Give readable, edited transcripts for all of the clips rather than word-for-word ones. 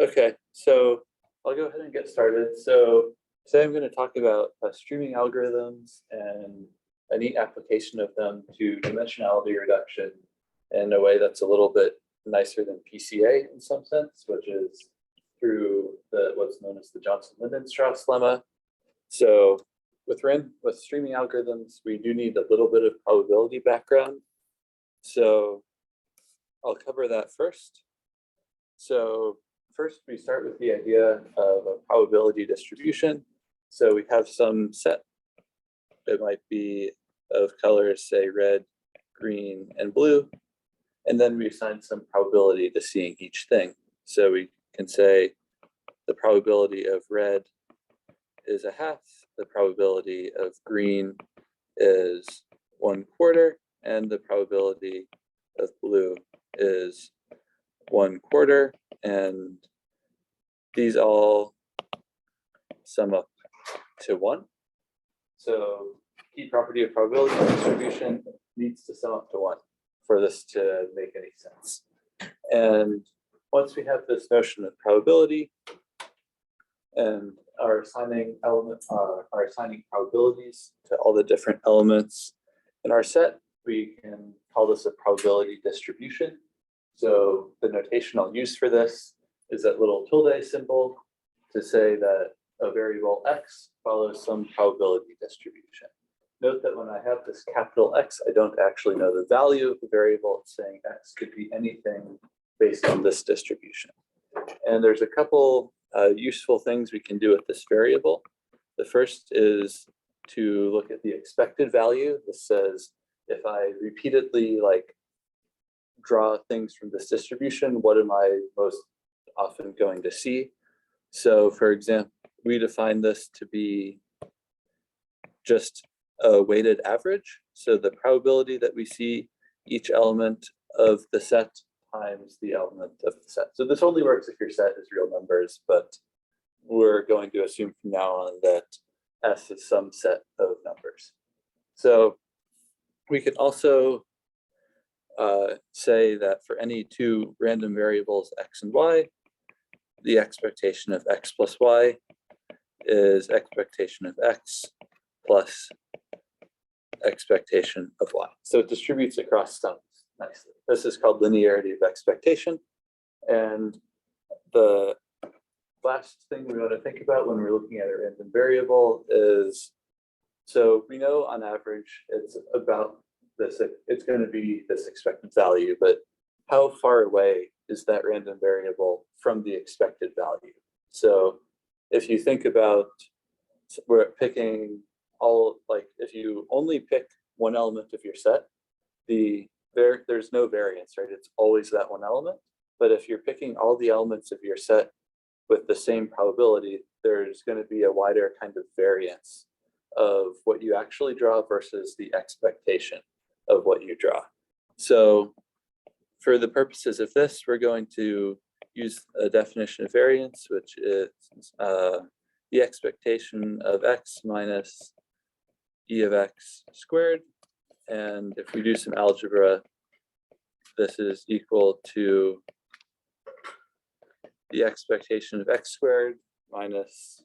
Okay, so I'll go ahead and get started. So today I'm going to talk about streaming algorithms and a neat application of them to dimensionality reduction in a way that's a little bit nicer than PCA in some sense, which is through what's known as the Johnson-Lindenstrauss lemma. So with streaming algorithms, we do need a little bit of probability background. So I'll cover that first. So first, we start with the idea of a probability distribution. So we have some set. It might be of colors, say red, green, and blue. And then we assign some probability to seeing each thing. So we can say the probability of red is 1/2, the probability of green is 1/4, and the probability of blue is 1/4, and these all sum up to 1. So key property of probability distribution needs to sum up to 1 for this to make any sense. And once we have this notion of probability and are assigning probabilities to all the different elements in our set, we can call this a probability distribution. So the notation I'll use for this is that little tilde symbol to say that a variable x follows some probability distribution. Note that when I have this capital X, I don't actually know the value of the variable. It's saying x could be anything based on this distribution. And there's a couple useful things we can do with this variable. The first is to look at the expected value. This says if I repeatedly draw things from this distribution, what am I most often going to see? So for example, we define this to be just a weighted average. So the probability that we see each element of the set times the element of the set. So this only works if your set is real numbers, but we're going to assume from now on that S is some set of numbers. So we can also say that for any two random variables x and y, the expectation of x plus y is expectation of x plus expectation of y. So it distributes across sums nicely. This is called linearity of expectation. And the last thing we want to think about when we're looking at a random variable is, so we know on average it's about this, it's going to be this expected value, but how far away is that random variable from the expected value? So if you think about, we're picking all, if you only pick one element of your set, there's no variance, right? It's always that one element. But if you're picking all the elements of your set with the same probability, there's going to be a wider kind of variance of what you actually draw versus the expectation of what you draw. So for the purposes of this, we're going to use a definition of variance, which is the expectation of x minus e of x squared. And if we do some algebra, this is equal to the expectation of x squared minus,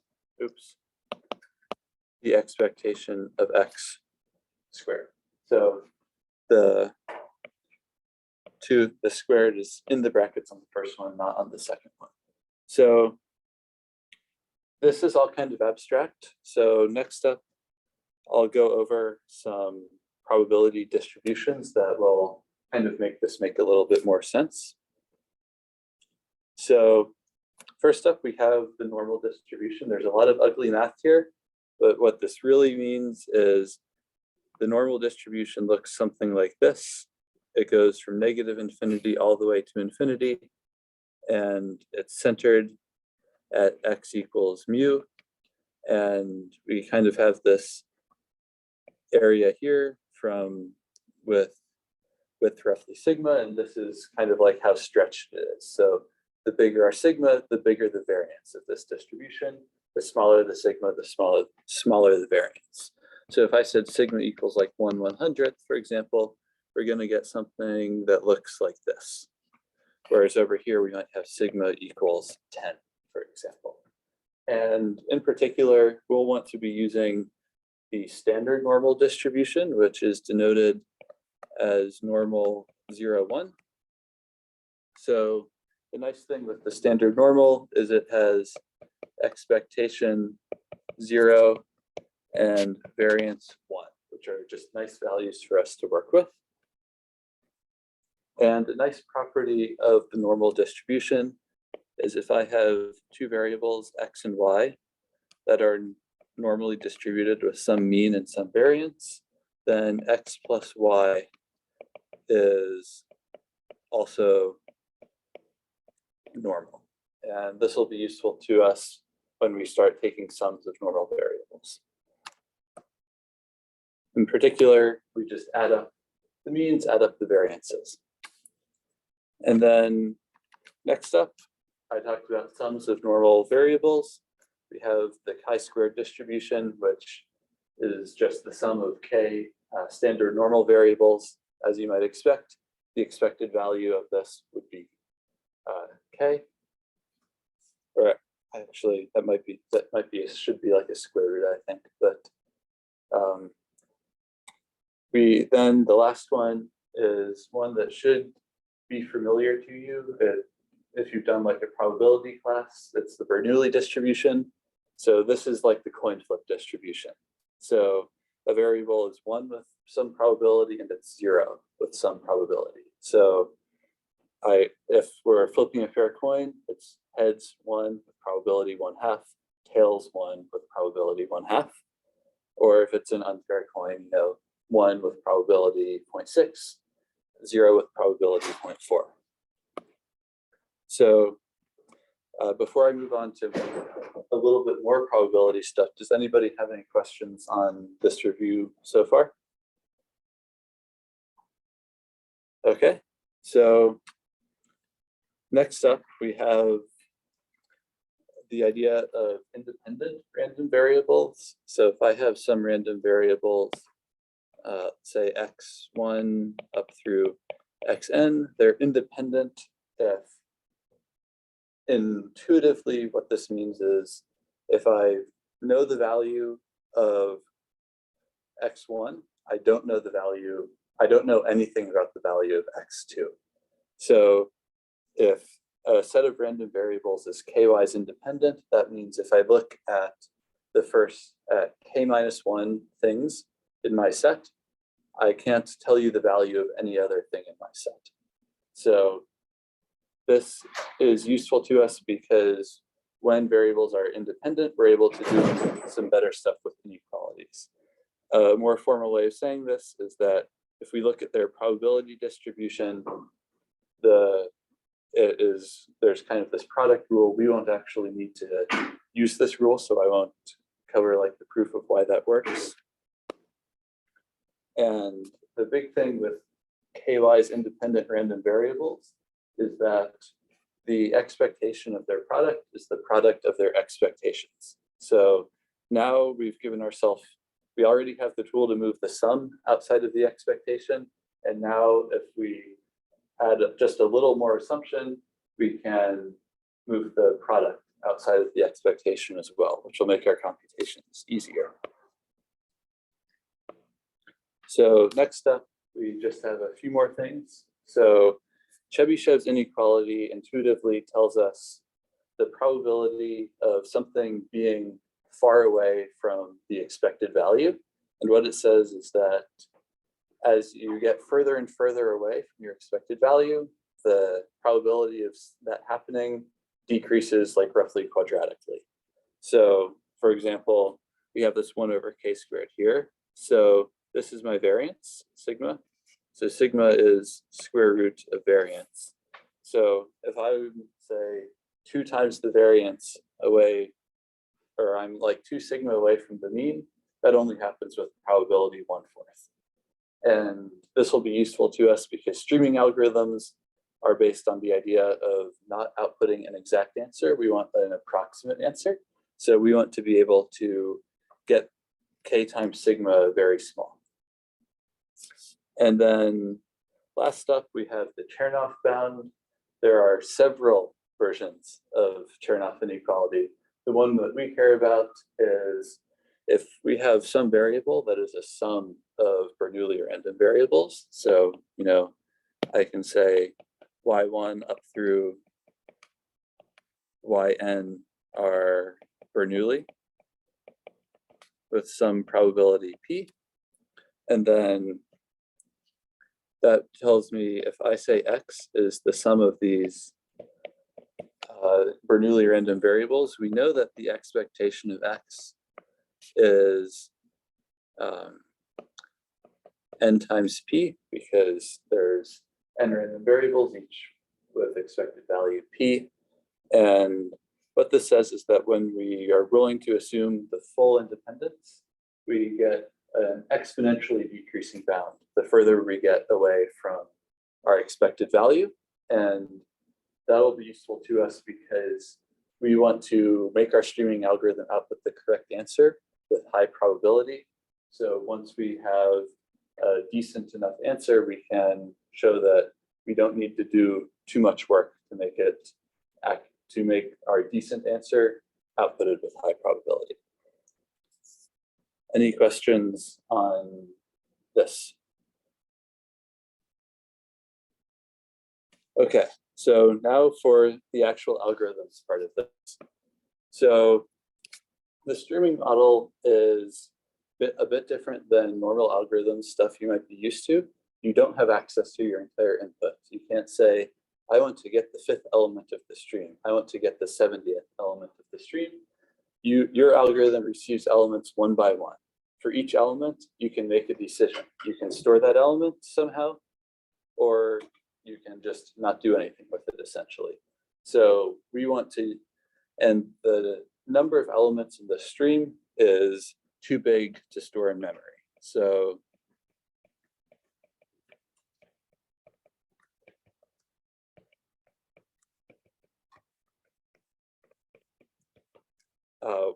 the expectation of x squared. So the squared is in the brackets on the first one, not on the second one. So this is all kind of abstract. So next up, I'll go over some probability distributions that will kind of make this make a little bit more sense. So first up, we have the normal distribution. There's a lot of ugly math here, but what this really means is the normal distribution looks something like this. It goes from -infinity all the way to infinity, and it's centered at x equals mu. And we kind of have this area here with roughly sigma, and this is kind of like how stretched it is. So the bigger our sigma, the bigger the variance of this distribution. The smaller the sigma, the smaller the variance. So if I said sigma equals like 1/100th, for example, we're going to get something that looks like this. Whereas over here, we might have sigma equals 10, for example. And in particular, we'll want to be using the standard normal distribution, which is denoted as normal 0, 1. So the nice thing with the standard normal is it has expectation 0 and variance 1, which are just nice values for us to work with. And a nice property of the normal distribution is if I have two variables, x and y, that are normally distributed with some mean and some variance, then x plus y is also normal. And this will be useful to us when we start taking sums of normal variables. In particular, we just add up the means, add up the variances. And then next up, I talked about sums of normal variables. We have the chi-squared distribution, which is just the sum of k standard normal variables. As you might expect, the expected value of this would be k. Or actually, should be like a square root, I think. But the last one is one that should be familiar to you if you've done like a probability class. It's the Bernoulli distribution. So this is like the coin flip distribution. So a variable is 1 with some probability and it's 0 with some probability. So if we're flipping a fair coin, it's heads 1 with probability 1/2, tails 1 with probability 1/2. Or if it's an unfair coin, 1 with probability 0.6, 0 with probability 0.4. So before I move on to a little bit more probability stuff, does anybody have any questions on this review so far? Okay, so next up we have the idea of independent random variables. So if I have some random variables, say x1 up through xn, they're independent if intuitively what this means is if I know the value of x1, I don't know anything about the value of x2. So if a set of random variables is k-wise independent, that means if I look at the first k-1 things in my set, I can't tell you the value of any other thing in my set. So this is useful to us because when variables are independent, we're able to do some better stuff with inequalities. A more formal way of saying this is that if we look at their probability distribution, there's kind of this product rule. We won't actually need to use this rule, so I won't cover like the proof of why that works. And the big thing with k-wise independent random variables is that the expectation of their product is the product of their expectations. So now we've given ourselves, we already have the tool to move the sum outside of the expectation. And now if we add just a little more assumption, we can move the product outside of the expectation as well, which will make our computations easier. So next up, we just have a few more things. So Chebyshev's inequality intuitively tells us the probability of something being far away from the expected value. And what it says is that as you get further and further away from your expected value, the probability of that happening decreases like roughly quadratically. So for example, we have this 1 over k squared here. So this is my variance, sigma. So sigma is square root of variance. So if I would say 2 times the variance away, or I'm like 2 sigma away from the mean, that only happens with probability 1/4. And this will be useful to us because streaming algorithms are based on the idea of not outputting an exact answer. We want an approximate answer. So we want to be able to get k times sigma very small. And then last up, we have the Chernoff bound. there are several versions of Chernoff inequality. The one that we care about is if we have some variable that is a sum of Bernoulli random variables. So, I can say y1 up through yn are Bernoulli with some probability p. And then that tells me if I say x is the sum of these Bernoulli random variables, we know that the expectation of x is n times p, because there's n random variables, each with expected value p. And what this says is that when we are willing to assume the full independence, we get an exponentially decreasing bound the further we get away from our expected value. And that'll be useful to us because we want to make our streaming algorithm output the correct answer with high probability. So once we have a decent enough answer, we can show that we don't need to do too much work to make our decent answer outputted with high probability. Any questions on this? Okay, so now for the actual algorithms part of this. So the streaming model is a bit different than normal algorithm stuff you might be used to. You don't have access to your entire input. You can't say, I want to get the 5th element of the stream. I want to get the 70th element of the stream. Your algorithm receives elements one by one. For each element, you can make a decision. You can store that element somehow, or you can just not do anything with it, essentially. So we want to, and the number of elements in the stream is too big to store in memory. So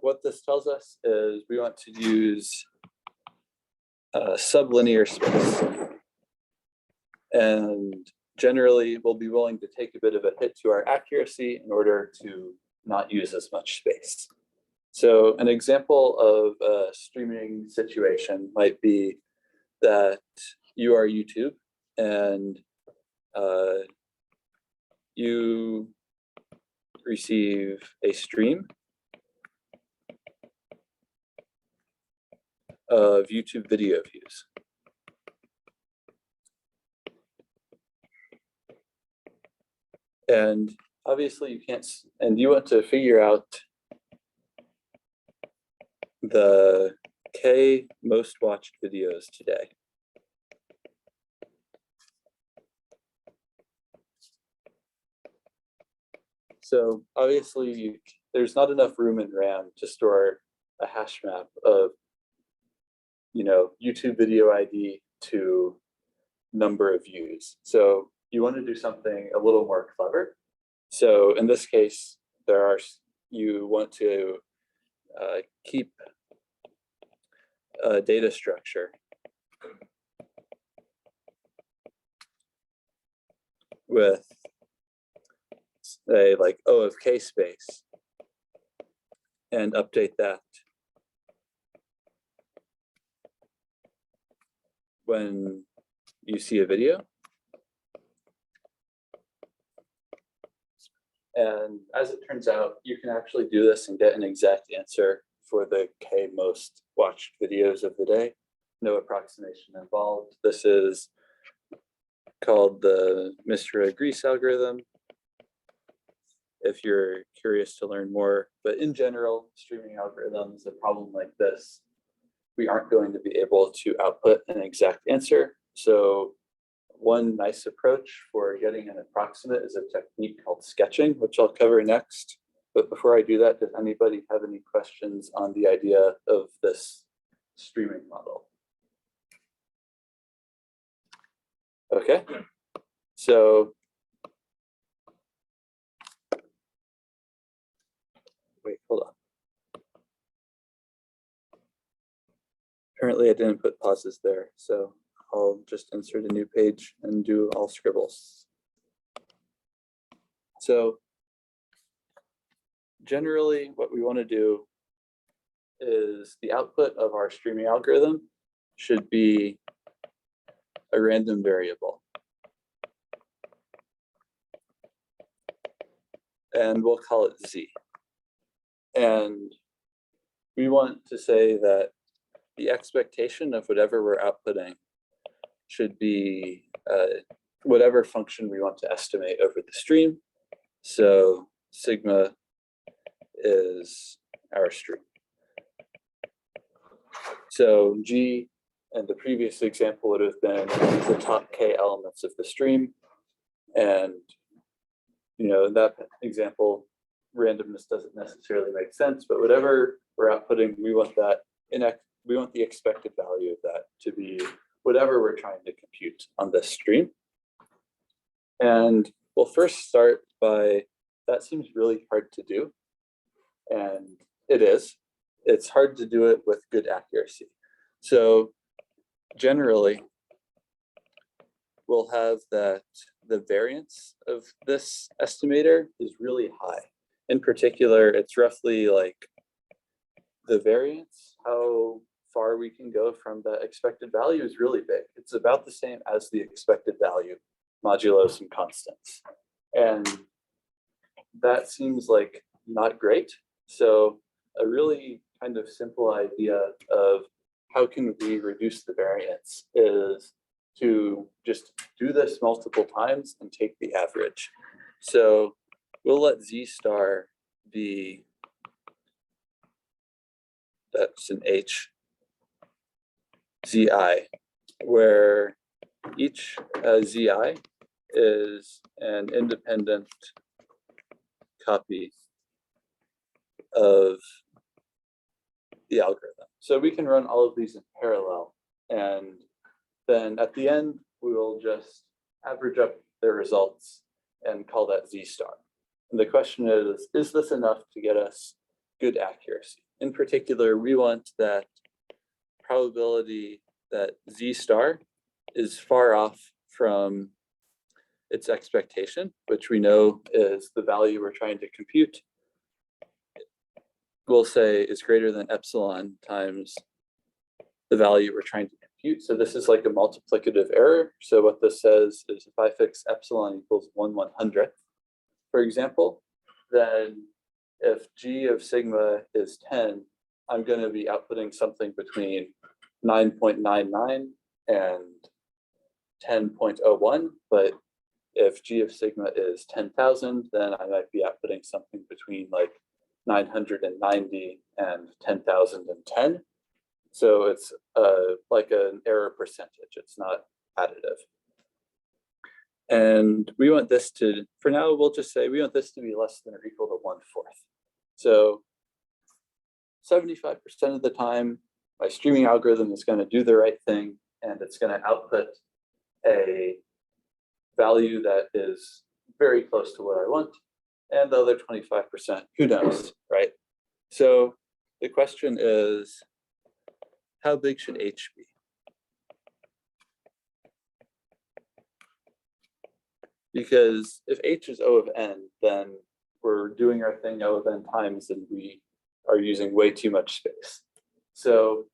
what this tells us is we want to use sublinear space. And generally, we'll be willing to take a bit of a hit to our accuracy in order to not use as much space. So an example of a streaming situation might be that you are YouTube and you receive a stream of YouTube video views. And obviously you can't, and you want to figure out the K most watched videos today. So obviously there's not enough room in RAM to store a hash map of YouTube video ID to number of views. So you want to do something a little more clever. So in this case, you want to keep a data structure with say like O of K space and update that when you see a video. And as it turns out, you can actually do this and get an exact answer for the K most watched videos of the day. No approximation involved. This is called the Misra-Grease algorithm, if you're curious to learn more. But in general, streaming algorithms, a problem like this, we aren't going to be able to output an exact answer. So one nice approach for getting an approximate is a technique called sketching, which I'll cover next. But before I do that, does anybody have any questions on the idea of this streaming model? Okay, so wait, hold on. Apparently I didn't put pauses there, so I'll just insert a new page and do all scribbles. So generally what we want to do is the output of our streaming algorithm should be a random variable. And we'll call it Z. And we want to say that the expectation of whatever we're outputting should be whatever function we want to estimate over the stream. So sigma is our stream. So G and the previous example would have been the top K elements of the stream. And in that example, randomness doesn't necessarily make sense, but whatever we're outputting, we want that we want the expected value of that to be whatever we're trying to compute on this stream. And we'll first start by, that seems really hard to do. And it is. It's hard to do it with good accuracy. So generally, we'll have that the variance of this estimator is really high. In particular, it's roughly like the variance, how far we can go from the expected value is really big. It's about the same as the expected value, modulo some constants. And that seems like not great. So a really kind of simple idea of how can we reduce the variance is to just do this multiple times and take the average. So we'll let Z star be, that's an H, Zi, where each Zi is an independent copy of the algorithm. So we can run all of these in parallel, and then at the end, we will just average up their results and call that Z star. And the question is this enough to get us good accuracy? In particular, we want that probability that Z star is far off from its expectation, which we know is the value we're trying to compute. We'll say is greater than epsilon times the value we're trying to compute. So this is like a multiplicative error. So what this says is if I fix epsilon equals 1/100th, for example, then if G of sigma is 10, I'm going to be outputting something between 9.99 and 10.01. But if G of sigma is 10,000, then I might be outputting something between like 990 and 10,010. So it's like an error percentage. It's not additive. And we want this to, for now, we'll just say we want this to be less than or equal to 1/4. So 75% of the time, my streaming algorithm is going to do the right thing, and it's going to output a value that is very close to what I want. And the other 25%, who knows, right? So the question is, how big should H be? Because if H is O of n, then we're doing our thing O of n times and we are using way too much space. So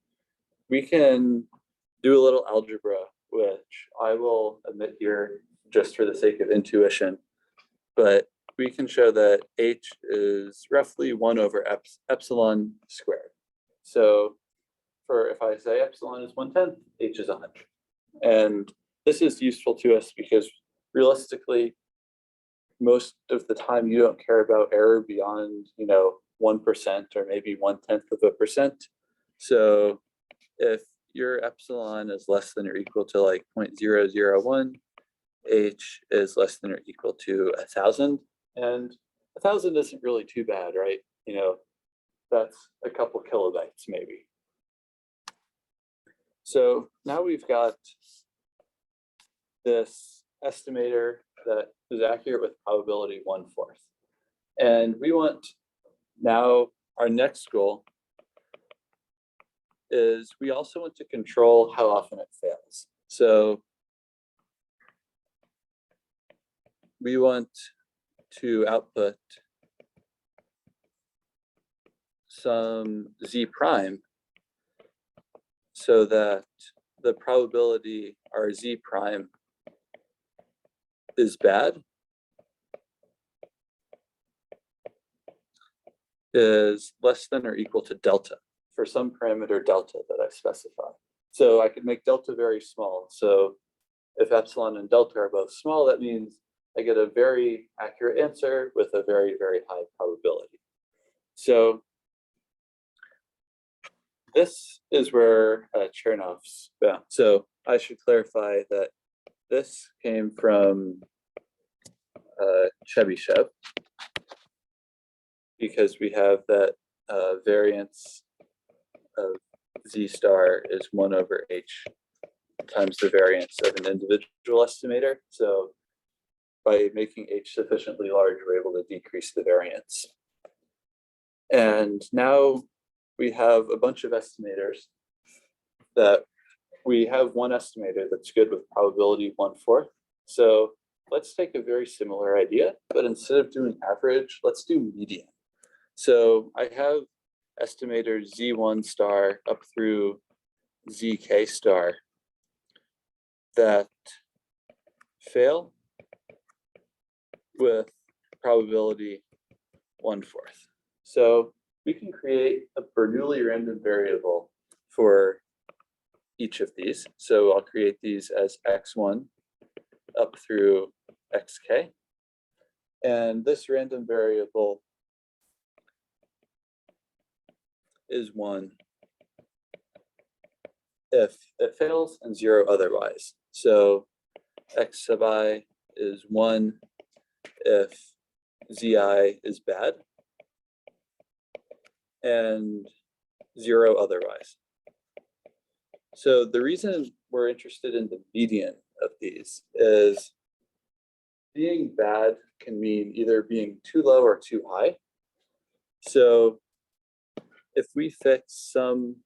we can do a little algebra, which I will omit here just for the sake of intuition, but we can show that H is roughly 1/epsilon squared. So if I say epsilon is 1/10, H is 100. And this is useful to us because realistically, most of the time you don't care about error beyond 1% or maybe 1/10%. So if your epsilon is less than or equal to like 0.001, H is less than or equal to 1,000. And 1,000 isn't really too bad, right? That's a couple kilobytes maybe. So now we've got this estimator that is accurate with probability 1/4. And we want now, our next goal is we also want to control how often it fails. So we want to output some z prime so that the probability our z prime is bad is less than or equal to delta for some parameter delta that I specify. So I could make delta very small. So if epsilon and delta are both small, that means I get a very accurate answer with a very, very high probability. So this is where Chernoff's bound. So I should clarify that this came from Chebyshev, because we have that variance of z star is 1 over h times the variance of an individual estimator. So by making h sufficiently large, we're able to decrease the variance. And now we have a bunch of estimators that we have one estimator that's good with probability 1/4. So let's take a very similar idea, but instead of doing average, let's do median. So I have estimators z1 star up through zk star that fail with probability 1/4. So we can create a Bernoulli random variable for each of these. So I'll create these as x1 up through xk. And this random variable is 1 if it fails and 0 otherwise. So x sub I is 1 if zi is bad and 0 otherwise. So the reason we're interested in the median of these is being bad can mean either being too low or too high. So if we fix some,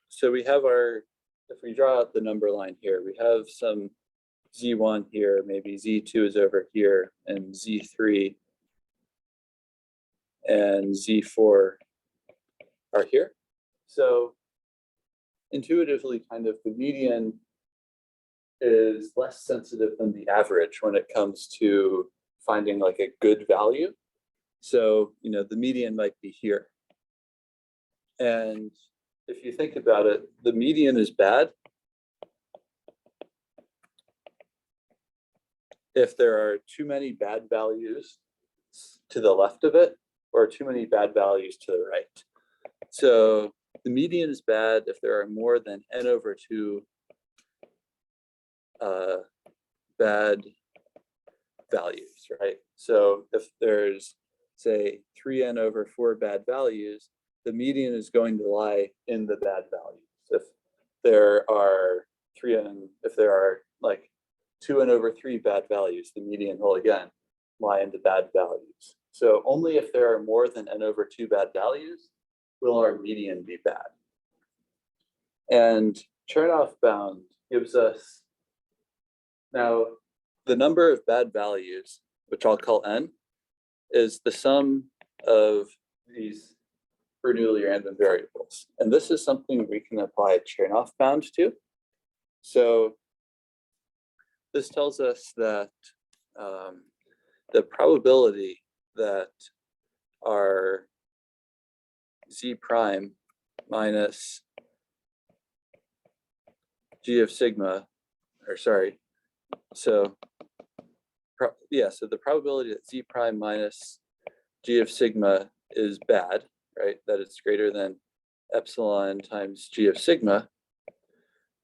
so we have our, if we draw out the number line here, we have some z1 here, maybe z2 is over here, and z3 and z4 are here. So intuitively, kind of the median is less sensitive than the average when it comes to finding like a good value. So, you know, the median might be here. And if you think about it, the median is bad if there are too many bad values to the left of it or too many bad values to the right. So the median is bad if there are more than n over 2 bad values, right? So if there's, say, 3n over 4 bad values, the median is going to lie in the bad values. If there are like 2n over 3 bad values, the median will again lie in the bad values. So only if there are more than n over 2 bad values will our median be bad. And Chernoff bound gives us now the number of bad values, which I'll call n, is the sum of these Bernoulli random variables. And this is something we can apply Chernoff bound to. So this tells us that the probability that our z prime minus g of sigma, or sorry, so so the probability that z prime minus g of sigma is bad, right, that it's greater than epsilon times g of sigma,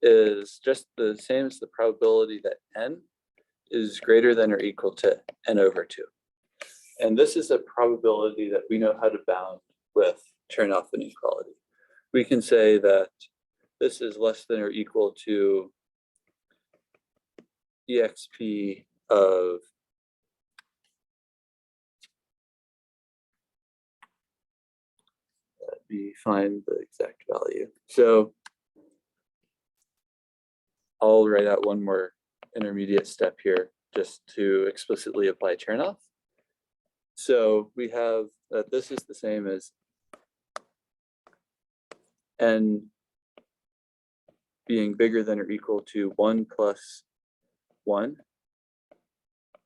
is just the same as the probability that n is greater than or equal to n over 2. And this is a probability that we know how to bound with Chernoff inequality. We can say that this is less than or equal to exp of let me find the exact value. So I'll write out one more intermediate step here. just to explicitly apply Chernoff. So we have that this is the same as n being bigger than or equal to 1 plus 1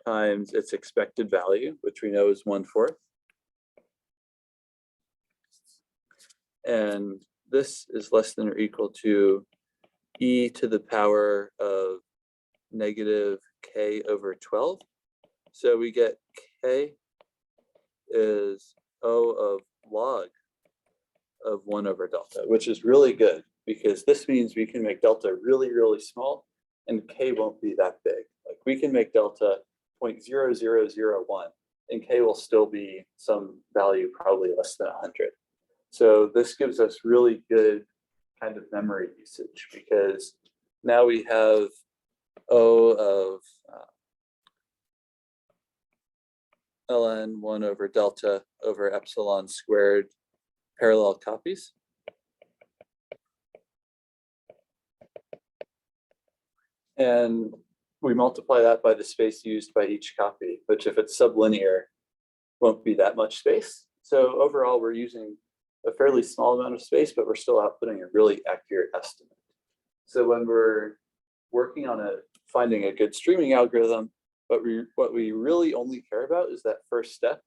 times its expected value, which we know is 1/4. And this is less than or equal to e to the power of negative k over 12. So we get k is O of log of 1 over delta, which is really good because this means we can make delta really, really small and k won't be that big. Like we can make delta 0.0001 and k will still be some value probably less than 100. So this gives us really good kind of memory usage because now we have O of ln 1 over delta over epsilon squared parallel copies. And we multiply that by the space used by each copy, which if it's sublinear, won't be that much space. So overall, we're using a fairly small amount of space, but we're still outputting a really accurate estimate. So when we're working on finding a good streaming algorithm, what we really only care about is that first step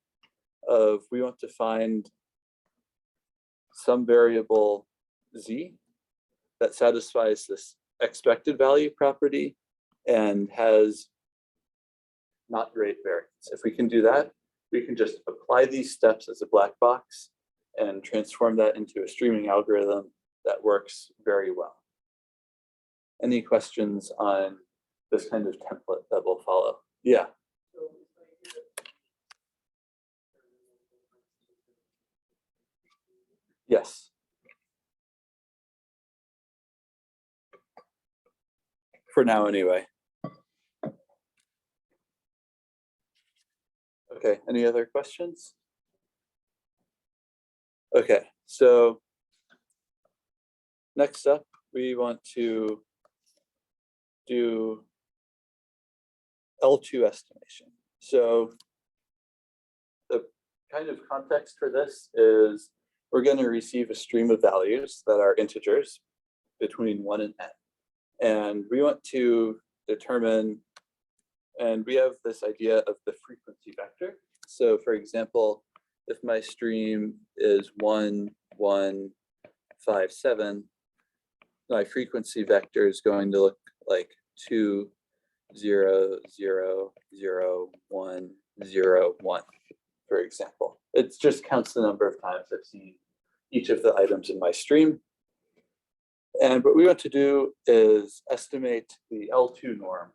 of we want to find some variable z that satisfies this expected value property and has not great variance. If we can do that, we can just apply these steps as a black box and transform that into a streaming algorithm that works very well. Any questions on this kind of template that will follow? Yeah. Yes. For now, anyway. Okay, any other questions? Okay, so next up, we want to do L2 estimation. So the kind of context for this is we're going to receive a stream of values that are integers between 1 and n. And we want to determine, and we have this idea of the frequency vector. So for example, if my stream is 1, 1, 5, 7, my frequency vector is going to look like 2, 0, 0, 0, 1, 0, 1, for example. It just counts the number of times I've seen each of the items in my stream. And what we want to do is estimate the L2 norm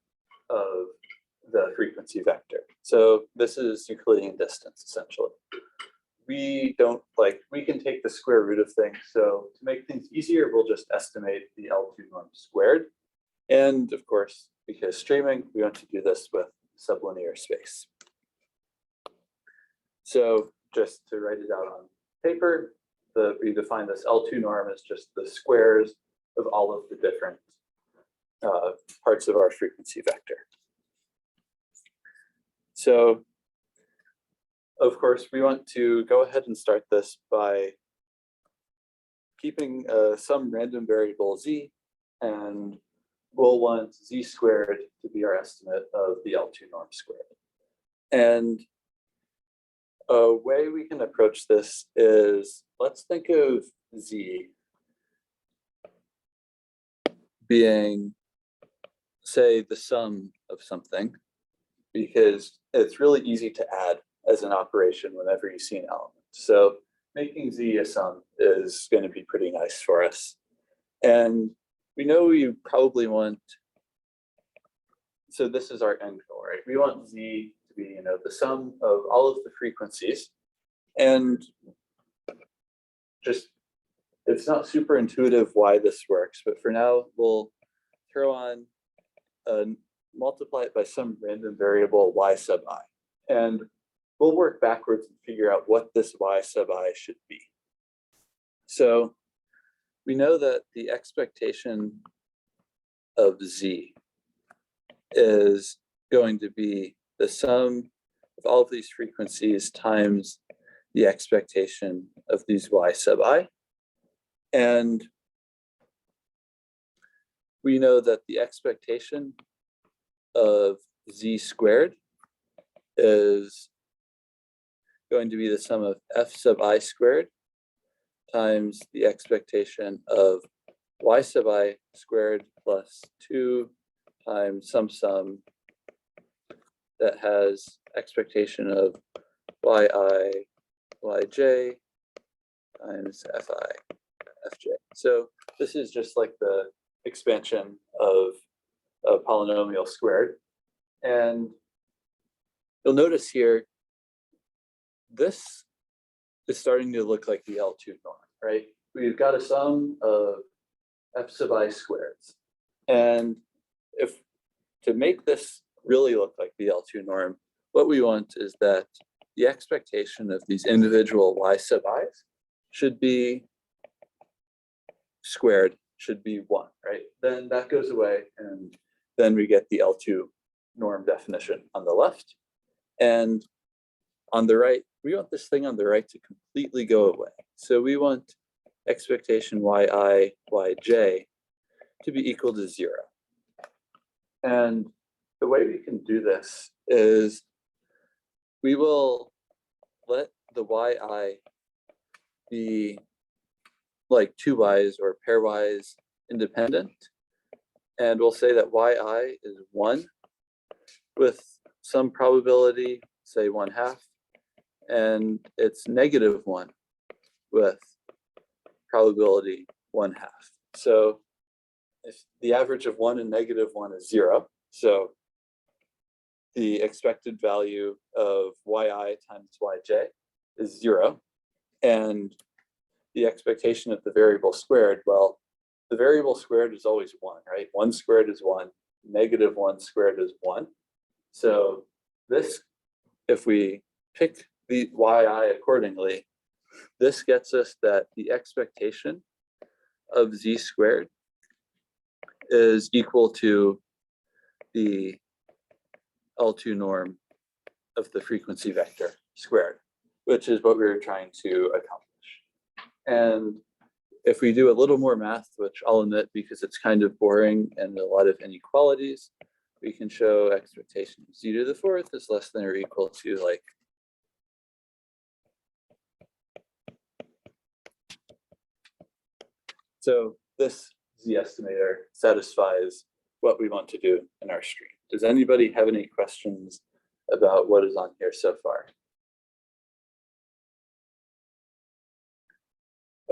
of the frequency vector. So this is Euclidean distance, essentially. We can take the square root of things. So to make things easier, we'll just estimate the L2 norm squared. And of course, because streaming, we want to do this with sublinear space. So just to write it out on paper, we define this L2 norm as just the squares of all of the different parts of our frequency vector. So of course, we want to go ahead and start this by keeping some random variable z, and we'll want z squared to be our estimate of the L2 norm squared. And a way we can approach this is, let's think of z being, say, the sum of something, because it's really easy to add as an operation whenever you see an element. So making z a sum is going to be pretty nice for us. And we know you probably want, so this is our end goal, right? We want z to be, the sum of all of the frequencies. And just, it's not super intuitive why this works, but for now, we'll throw on, multiply it by some random variable y sub I. And we'll work backwards and figure out what this y sub I should be. So we know that the expectation of z is going to be the sum of all of these frequencies times the expectation of these y sub I. And we know that the expectation of z squared is going to be the sum of f sub I squared times the expectation of y sub I squared plus 2 times some sum that has expectation of yi yj times fi fj. So this is just like the expansion of a polynomial squared. And you'll notice here, this is starting to look like the L2 norm, right? We've got a sum of f sub I squareds. And if to make this really look like the L2 norm, what we want is that the expectation of these individual y sub i's should be squared, should be 1, right? Then that goes away, and then we get the L2 norm definition on the left. And on the right, we want this thing on the right to completely go away. So we want expectation yi yj to be equal to 0. And the way we can do this is we will let the yi be like 2 y's or pairwise independent. And we'll say that yi is 1 with some probability, say 1/2, and it's -1 with probability 1/2. So if the average of 1 and -1 is 0, so the expected value of yi times yj is 0, and the expectation of the variable squared, well, the variable squared is always 1, right? 1 squared is 1, -1 squared is 1. So this, if we pick the yi accordingly, this gets us that the expectation of z squared is equal to the L2 norm of the frequency vector squared, which is what we were trying to accomplish. And if we do a little more math, which I'll admit because it's kind of boring and a lot of inequalities, we can show expectation of z to the 4th is less than or equal to like so this z estimator satisfies what we want to do in our stream. Does anybody have any questions about what is on here so far?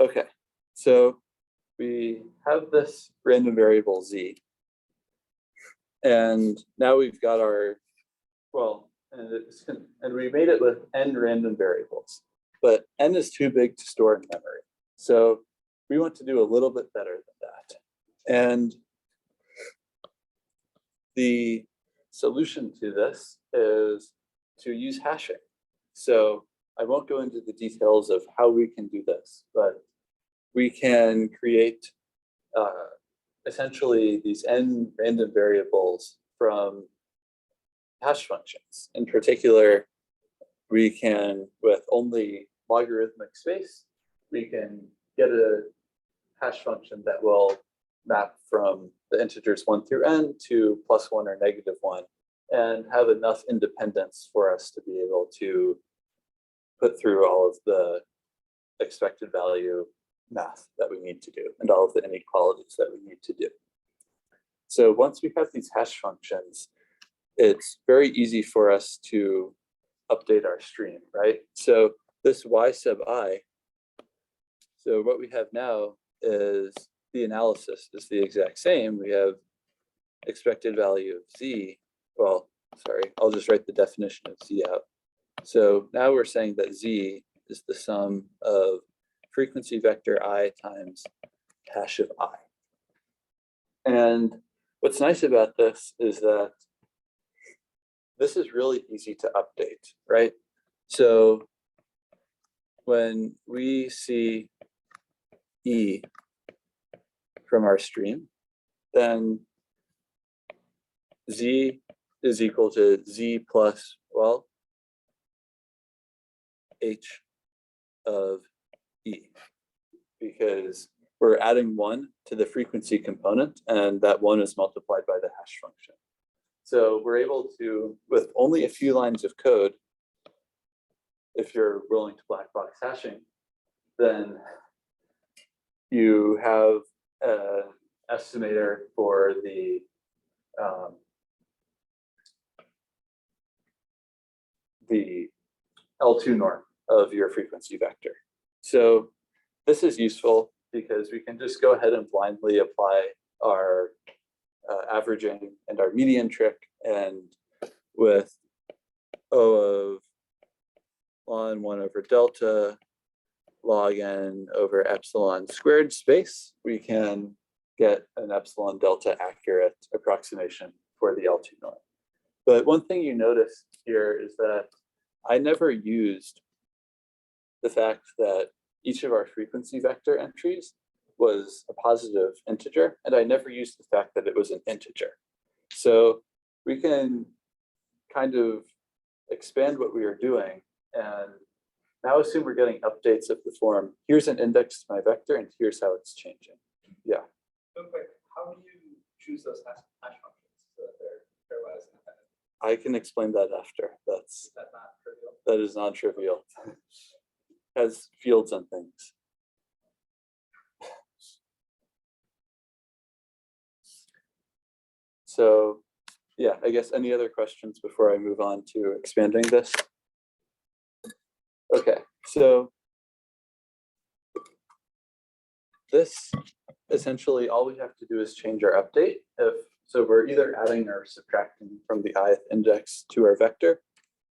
Okay, so we have this random variable z, and now we've got our, well, and we made it with n random variables, but n is too big to store in memory. So we want to do a little bit better than that. And the solution to this is to use hashing. So I won't go into the details of how we can do this, but we can create essentially these n random variables from hash functions. In particular, we can, with only logarithmic space, we can get a hash function that will map from the integers 1 through n to +1 or -1, and have enough independence for us to be able to put through all of the expected value math that we need to do and all of the inequalities that we need to do. So once we have these hash functions, it's very easy for us to update our stream, right? So this y sub I, so what we have now is the analysis is the exact same. We have expected value of z. Well, sorry, I'll just write the definition of z out. So now we're saying that z is the sum of frequency vector I times hash of I. And what's nice about this is that this is really easy to update, right? So when we see E from our stream, then Z is equal to z plus, well, h of e, because we're adding 1 to the frequency component, and that 1 is multiplied by the hash function. So we're able to, with only a few lines of code, if you're willing to black box hashing, then you have an estimator for the L2 norm of your frequency vector. So this is useful because we can just go ahead and blindly apply our averaging and our median trick, and with O of ln 1 over delta log n over epsilon squared space, we can get an epsilon delta accurate approximation for the L2 norm. But one thing you notice here is that I never used the fact that each of our frequency vector entries was a positive integer, and I never used the fact that it was an integer. So we can kind of expand what we are doing and now assume we're getting updates of the form. Here's an index to my vector, and here's how it's changing. Yeah. Real quick, how do you choose those hash functions so that they're pairwise independent? I can explain that after. Is that not trivial? That is non-trivial. Has fields and things. So yeah, I guess any other questions before I move on to expanding this? Okay, so this essentially all we have to do is change our update. So we're either adding or subtracting from the ith index to our vector.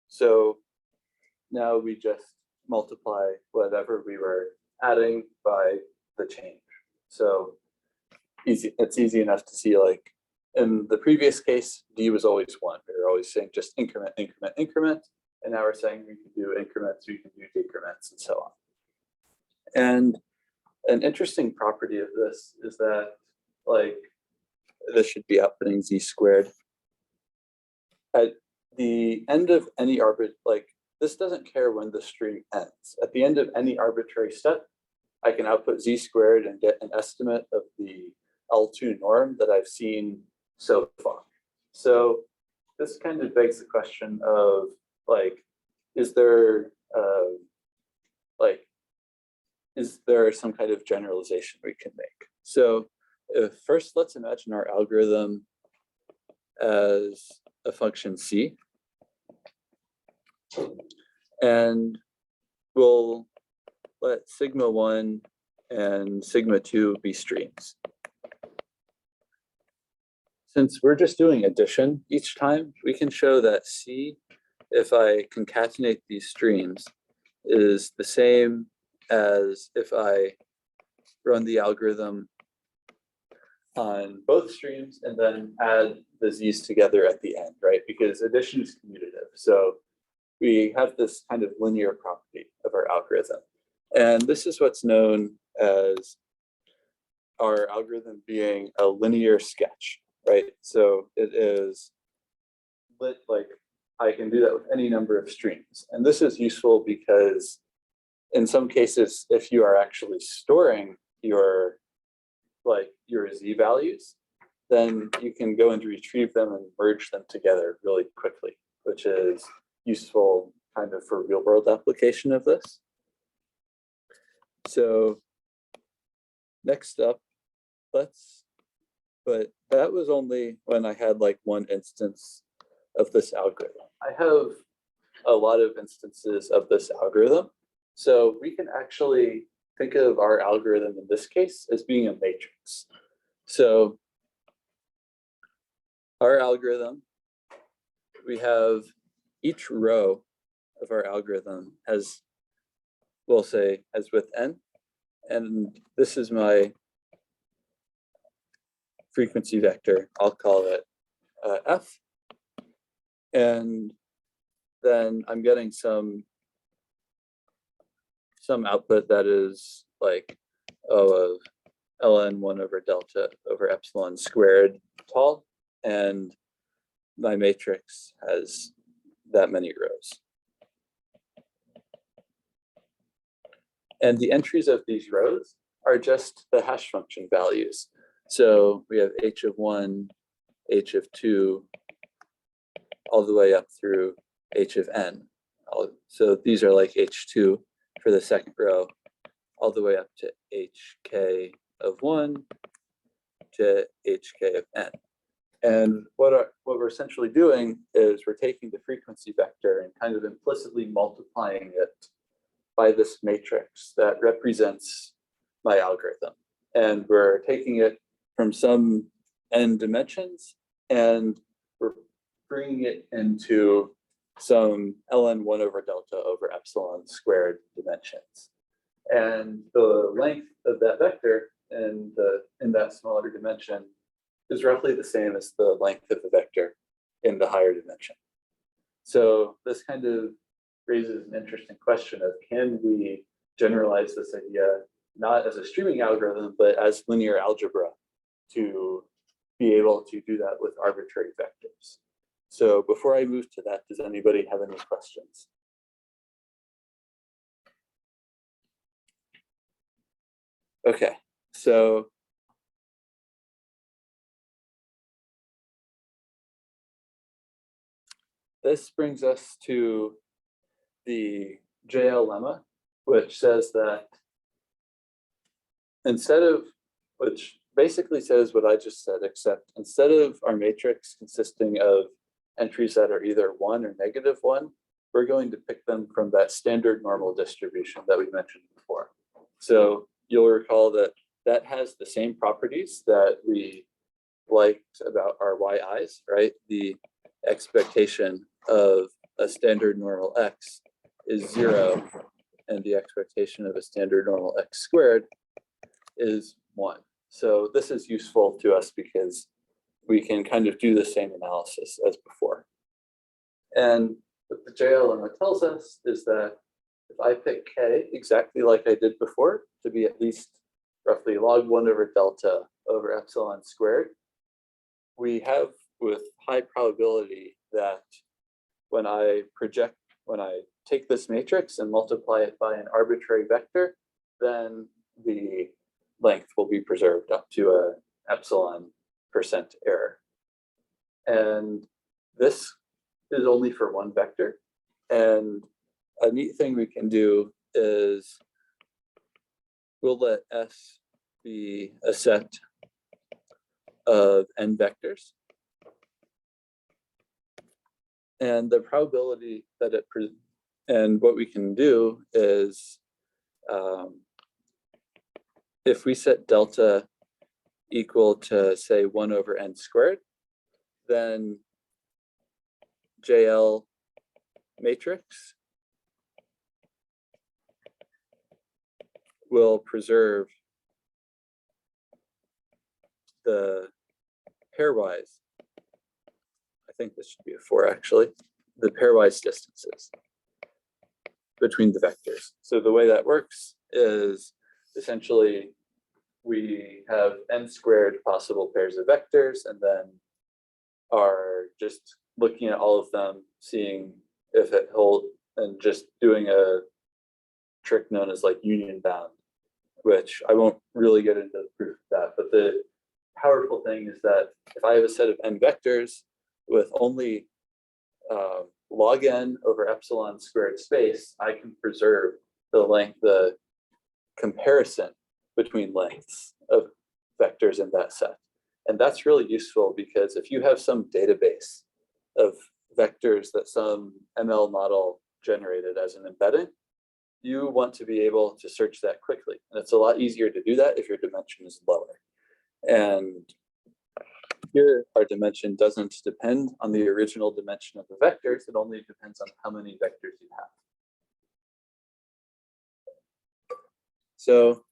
So now we just multiply whatever we were adding by the change. So it's easy enough to see, like in the previous case, d was always 1. We were always saying just increment, increment, increment. And now we're saying we can do increments, we can do decrements, and so on. And an interesting property of this is that, like, this should be outputting z squared. At the end of any this doesn't care when the stream ends. At the end of any arbitrary step, I can output z squared and get an estimate of the L2 norm that I've seen so far. So this kind of begs the question of, like, is there some kind of generalization we can make? So first, let's imagine our algorithm as a function c, and we'll let sigma 1 and sigma 2 be streams. Since we're just doing addition each time, we can show that c, if I concatenate these streams, is the same as if I run the algorithm on both streams and then add the z's together at the end, right? Because addition is commutative. So we have this kind of linear property of our algorithm. And this is what's known as our algorithm being a linear sketch, right? So it is lit, like I can do that with any number of streams. And this is useful because in some cases, if you are actually storing your z values, then you can go and retrieve them and merge them together really quickly, which is useful kind of for real world application of this. So next up, but that was only when I had like one instance of this algorithm. I have a lot of instances of this algorithm. So we can actually think of our algorithm in this case as being a matrix. So our algorithm, we have each row of our algorithm has, we'll say, as with n, and this is my frequency vector. I'll call it f, and then I'm getting some output that is like O of ln 1 over delta over epsilon squared tall, and my matrix has that many rows. And the entries of these rows are just the hash function values. So we have h of 1, h of 2, all the way up through h of n. So these are like h2 for the second row, all the way up to hk of 1 to hk of n. And what we're essentially doing is we're taking the frequency vector and kind of implicitly multiplying it by this matrix that represents my algorithm. And we're taking it from some n dimensions, and we're bringing it into some ln 1 over delta over epsilon squared dimensions. And the length of that vector in that smaller dimension is roughly the same as the length of the vector in the higher dimension. So this kind of raises an interesting question of, can we generalize this idea not as a streaming algorithm, but as linear algebra to be able to do that with arbitrary vectors? So before I move to that, does anybody have any questions? Okay, so this brings us to the JL lemma, which says that which basically says what I just said, except instead of our matrix consisting of entries that are either 1 or -1, we're going to pick them from that standard normal distribution that we mentioned before. So you'll recall that that has the same properties that we liked about our yi's, right? The expectation of a standard normal x is 0, and the expectation of a standard normal x squared is 1. So this is useful to us because we can kind of do the same analysis as before. And what the JL lemma tells us is that if I pick k exactly like I did before to be at least roughly log 1 over delta over epsilon squared, we have with high probability that when I take this matrix and multiply it by an arbitrary vector, then the length will be preserved up to a epsilon % error. And this is only for one vector. And a neat thing we can do is we'll let S be a set of n vectors. And the probability that and what we can do is if we set delta equal to, say, 1 over n squared, then JL matrix will preserve the pairwise, I think this should be a 4 actually, the pairwise distances between the vectors. So the way that works is essentially we have n squared possible pairs of vectors, and then are just looking at all of them, seeing if it holds, and just doing a trick known as like union bound, which I won't really get into the proof of that. But the powerful thing is that if I have a set of n vectors with only log n over epsilon squared space, I can preserve the comparison between lengths of vectors in that set. And that's really useful because if you have some database of vectors that some ML model generated as an embedding, you want to be able to search that quickly. And it's a lot easier to do that if your dimension is lower. And here, our dimension doesn't depend on the original dimension of the vectors. It only depends on how many vectors you have. So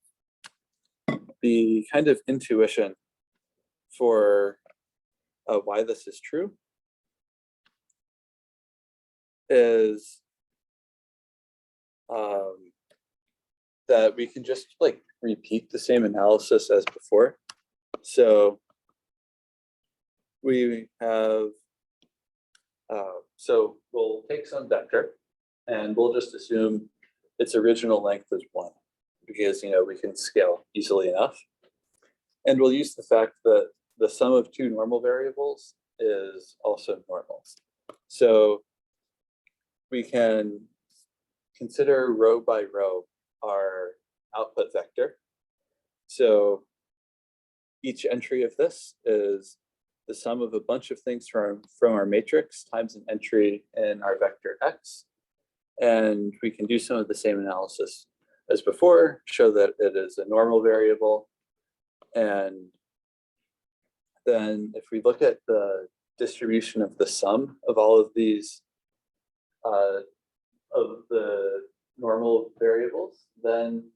the kind of intuition for why this is true is that we can just like repeat the same analysis as before. So we have So we'll take some vector and we'll just assume its original length is 1 because, we can scale easily enough. And we'll use the fact that the sum of 2 normal variables is also normal. So we can consider row by row our output vector. So each entry of this is the sum of a bunch of things from our matrix times an entry in our vector x. And we can do some of the same analysis as before, show that it is a normal variable. And then if we look at the distribution of the sum of all of these, of the normal variables, then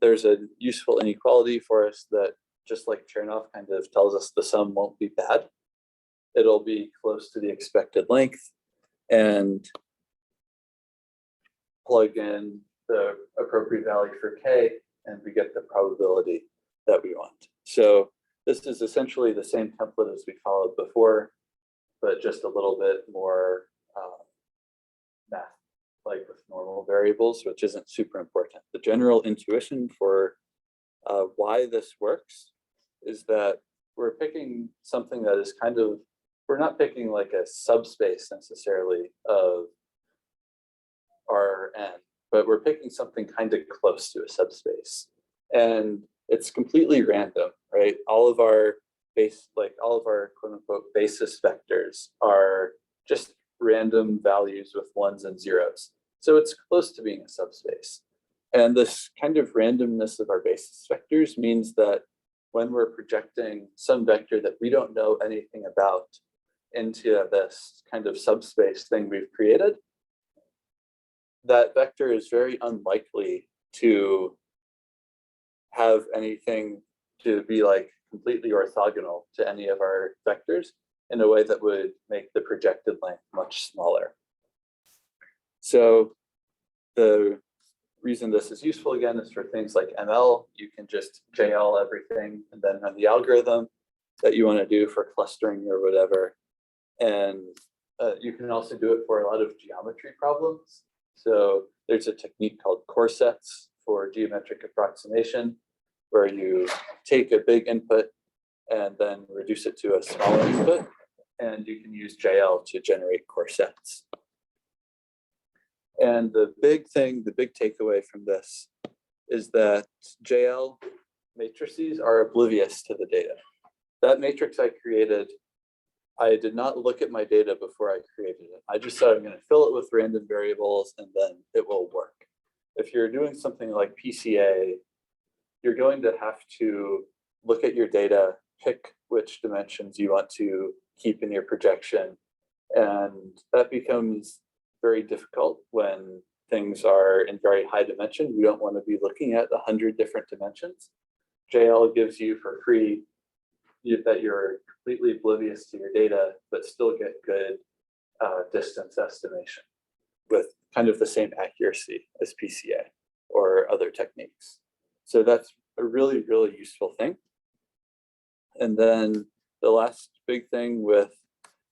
there's a useful inequality for us that, just like Chernoff kind of tells us, the sum won't be bad. It'll be close to the expected length, and plug in the appropriate value for k, and we get the probability that we want. So this is essentially the same template as we followed before, but just a little bit more math, like with normal variables, which isn't super important. The general intuition for why this works is that we're picking something that is kind of, we're not picking like a subspace necessarily of Rn, but we're picking something kind of close to a subspace. And it's completely random, right? All of our all of our quote unquote basis vectors are just random values with 1s and 0s. So it's close to being a subspace. And this kind of randomness of our basis vectors means that when we're projecting some vector that we don't know anything about into this kind of subspace thing we've created, that vector is very unlikely to have anything to be like completely orthogonal to any of our vectors in a way that would make the projected length much smaller. So the reason this is useful again is for things like ML. You can just JL everything and then run the algorithm that you want to do for clustering or whatever. And you can also do it for a lot of geometry problems. So there's a technique called corsets for geometric approximation, where you take a big input and then reduce it to a smaller input, and you can use JL to generate corsets. And the big thing, the big takeaway from this is that JL matrices are oblivious to the data. That matrix I created, I did not look at my data before I created it. I just said I'm going to fill it with random variables and then it will work. If you're doing something like PCA, you're going to have to look at your data, pick which dimensions you want to keep in your projection. And that becomes very difficult when things are in very high dimension. You don't want to be looking at 100 different dimensions. JL gives you for free that you're completely oblivious to your data, but still get good distance estimation with kind of the same accuracy as PCA or other techniques. So that's a really, really useful thing. And then the last big thing with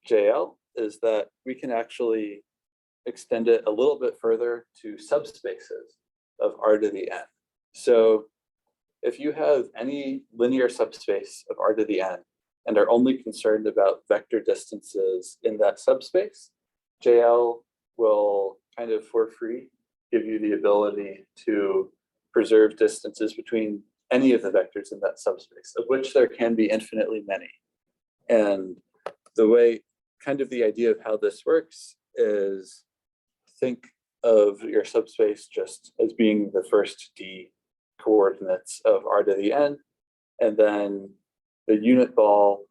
JL is that we can actually extend it a little bit further to subspaces of R to the n. So if you have any linear subspace of R to the n and are only concerned about vector distances in that subspace, JL will kind of for free give you the ability to preserve distances between any of the vectors in that subspace, of which there can be infinitely many. And the way, kind of the idea of how this works is think of your subspace just as being the first d coordinates of R to the n, and then the unit ball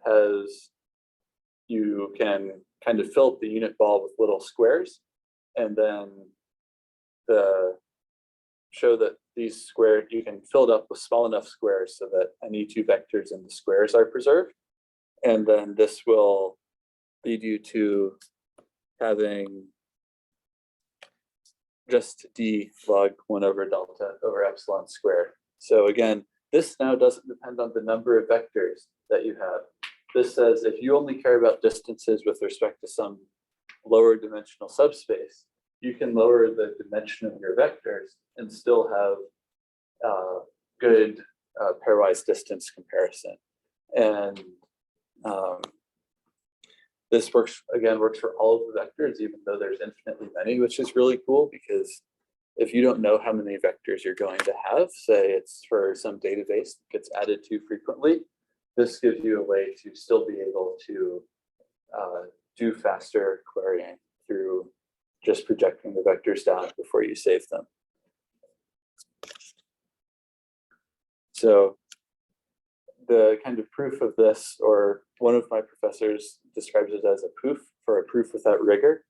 has, you can kind of fill the unit ball with little squares, and then show that these squares, you can fill it up with small enough squares so that any two vectors in the squares are preserved. And then this will lead you to having just d log 1 over delta over epsilon squared. So again, this now doesn't depend on the number of vectors that you have. this says if you only care about distances with respect to some lower dimensional subspace, you can lower the dimension of your vectors and still have good pairwise distance comparison. And this works for all of the vectors, even though there's infinitely many, which is really cool because if you don't know how many vectors you're going to have, say it's for some database that gets added to frequently, this gives you a way to still be able to do faster querying through just projecting the vectors down before you save them. So the kind of proof of this, or one of my professors describes it as a proof without rigor.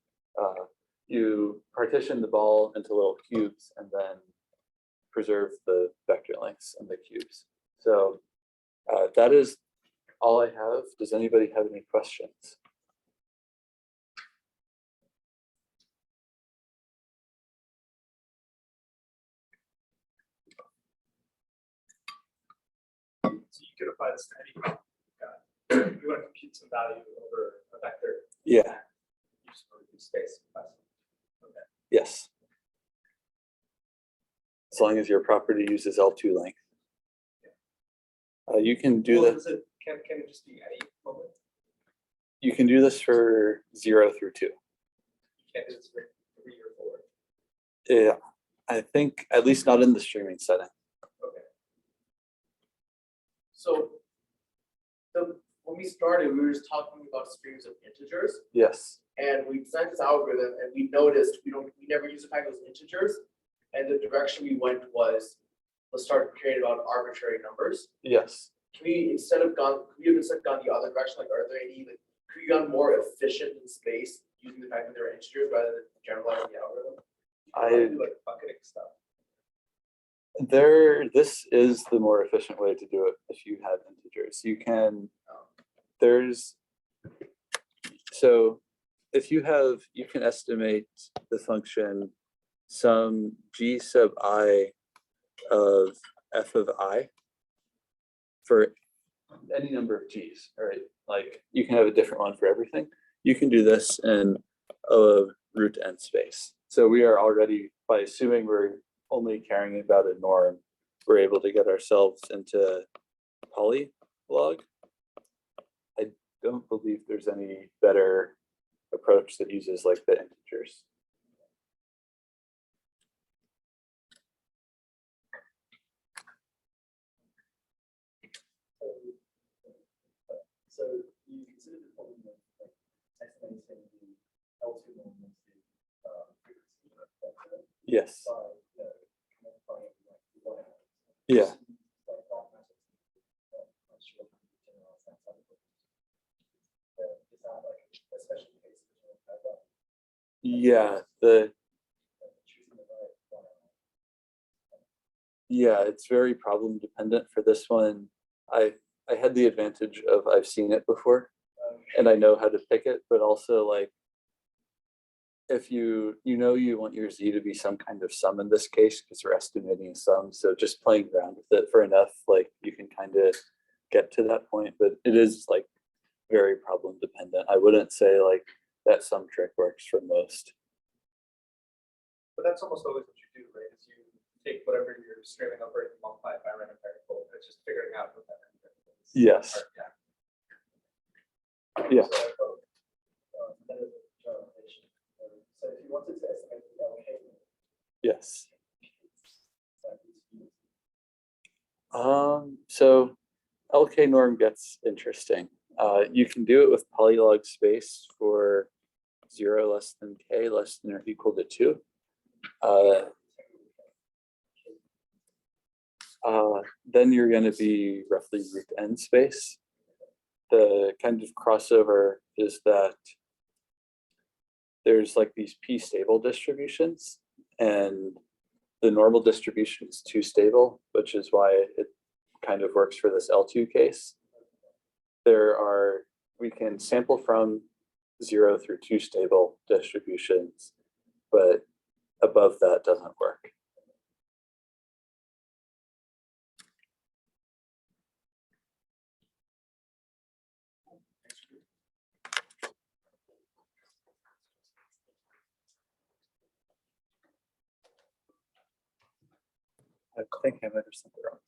You partition the ball into little cubes and then preserve the vector lengths in the cubes. So that is all I have. Does anybody have any questions? So you could apply this to any you want to compute some value over a vector. Yeah. Use space. Okay. Yes. As long as your property uses L2 length. You can do Well, that. Can it just be any moment? You can do this for 0 through 2. You can't do this for 3 or 4. Yeah, I think at least not in the streaming setting. Okay. So when we started, we were just talking about streams of integers, Yes. and we designed this algorithm, and we noticed we never used to find those integers, and the direction we went was let's start caring about arbitrary numbers. Yes. Could we have gone the other direction? Like, are there any could we gone more efficient in space using the fact that they're integers rather than generalizing the algorithm? Do like bucketing stuff. This is the more efficient way to do it if you have integers. You can, so if you can estimate the function some g sub I of f of I for any number of g's, right? Like you can have a different one for everything. You can do this in a root n space. So we are already, by assuming we're only caring about a norm, we're able to get ourselves into polylog. I don't believe there's any better approach that uses like the integers. So you consider the problem of like estimating the L2 norm as the frequency of vector Yes. by multiplying it like the y axis. Yeah. Like that matters. I'm sure you can generalize that type of thing. Is that like a special case that you have that? Yeah. Choosing the right y axis. Yeah, it's very problem dependent for this one. I had the advantage of I've seen it before and I know how to pick it, but also like if you want your z to be some kind of sum in this case because we're estimating a sum, so just playing around with it for enough, like you can kind of get to that point, but it is like very problem dependent. I wouldn't say like that sum trick works for most. But that's almost always what you do, right? Is you take whatever you're streaming over and multiply it by a random variable. It's just figuring out what that random variable is. Yes. Yeah. So, that is a generalization. So if you wanted to estimate the LK norm, Yes. that is used. So LK norm gets interesting. You can do it with polylog space for 0 less than k less than or equal to 2. Then you're going to be roughly root n space. The kind of crossover is that there's like these p-stable distributions, and the normal distribution is too stable, which is why it kind of works for this L2 case. We can sample from 0 through 2 stable distributions, but above that doesn't work. I think I might have something wrong.